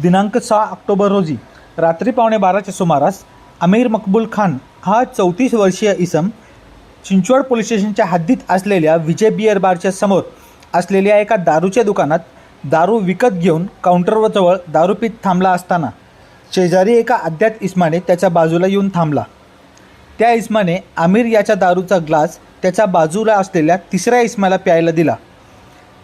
दिनांक 6 ऑक्टोबर रोजी रात्री 11:15च्या सुमारास अमीर मकबूल खान हा 34 वर्षीय इसम चिंचवड पोलीस स्टेशनच्या हद्दीत असलेल्या विजय बियर बारच्या समोर असलेल्या एका दारूच्या दुकानात दारू विकत घेऊन काउंटरजवळ दारू पीत थांबला असताना शेजारी एका अज्ञात इसमाने त्याच्या बाजूला येऊन थांबला। त्या इसमाने आमिर याच्या दारूचा ग्लास त्याच्या बाजूला असलेल्या तिसऱ्या इसमाला प्यायला दिला।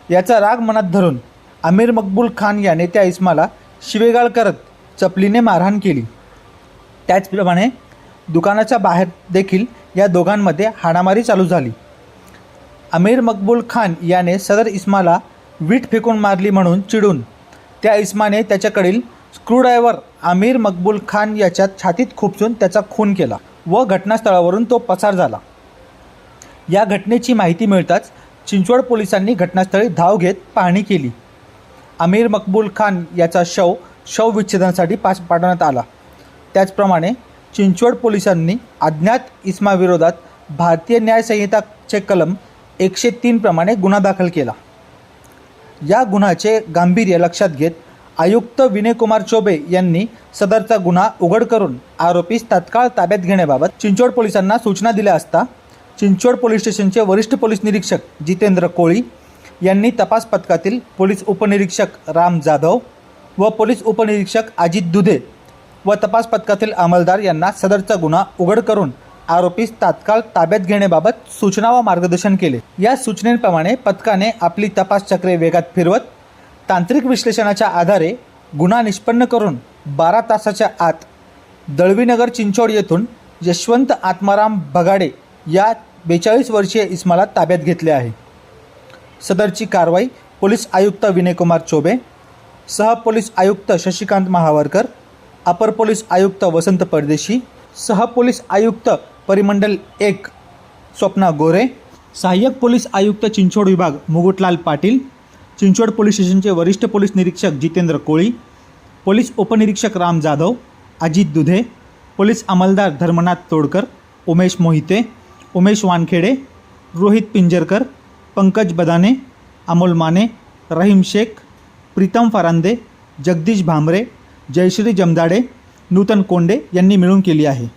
याचा राग मनात धरून अमीर मकबूल खान याने त्या इसमाला शिवेगाळ करत चपलीने मारहाण केली। त्याचप्रमाणे दुकानाच्या बाहेर देखील या दोघांमध्ये हाणामारी चालू झाली। अमीर मकबूल खान याने सदर इसमाला वीट फेकून मारली म्हणून चिडून त्या इसमाने त्याच्याकडील स्क्रूड्रायव्हर अमीर मकबूल खान याच्या छातीत खुपसून त्याचा खून केला व घटनास्थळावरून तो पसार झाला। या घटनेची माहिती मिळताच चिंचवड पोलिसांनी घटनास्थळी धाव घेत पाहणी केली। अमीर मकबूल खान याचा शवविच्छेदनासाठी पाठवण्यात आला। त्याचप्रमाणे चिंचवड पोलिसांनी अज्ञात इसमाविरोधात भारतीय न्याय संहिताचे कलम 103 प्रमाणे गुन्हा दाखल केला। या गुन्ह्याचे गांभीर्य लक्षात घेत आयुक्त विनयकुमार चौबे यांनी सदरचा गुन्हा उघड करून आरोपीस तात्काळ ताब्यात घेण्याबाबत चिंचवड पोलिसांना सूचना दिल्या असता चिंचवड पोलीस स्टेशनचे वरिष्ठ पोलीस निरीक्षक जितेंद्र कोळी यांनी तपास पथकातील पोलीस उपनिरीक्षक राम जाधव व पोलीस उपनिरीक्षक अजित दुधे व तपास पथकातील अंमलदार यांना सदरचा गुन्हा उघड करून आरोपीस तात्काळ ताब्यात घेण्याबाबत सूचना व मार्गदर्शन केले। या सूचनेप्रमाणे पथकाने आपली तपास चक्रे वेगात फिरवत तांत्रिक विश्लेषणाच्या आधारे गुन्हा निष्पन्न करून 12 तासाच्या आत दळवीनगर चिंचवड येथून यशवंत आत्माराम बगाडे या 42 वर्षीय इसमाला ताब्यात घेतले आहे। सदरची कारवाई पोलीस आयुक्त विनयकुमार चौबे, सह पोलीस आयुक्त शशिकांत महावरकर, अपर पोलीस आयुक्त वसंत परदेशी, सह पोलीस आयुक्त परिमंडल 1 स्वप्ना गोरे, सहाय्यक पोलीस आयुक्त चिंचवड विभाग मुकुटलाल पाटील, चिंचवड पोलीस स्टेशनचे वरिष्ठ पोलीस निरीक्षक जितेंद्र कोळी, पोलीस उपनिरीक्षक राम जाधव, अजित दुधे, पोलीस अंमलदार धर्मनाथ तोडकर, उमेश मोहिते, उमेश वानखेडे, रोहित पिंजरकर, पंकज बदाने, अमोल माने, रहीम शेख, प्रीतम फरांदे, जगदीश भामरे, जयश्री जमदाडे, नूतन कोंडे यांनी मिळून केली आहे।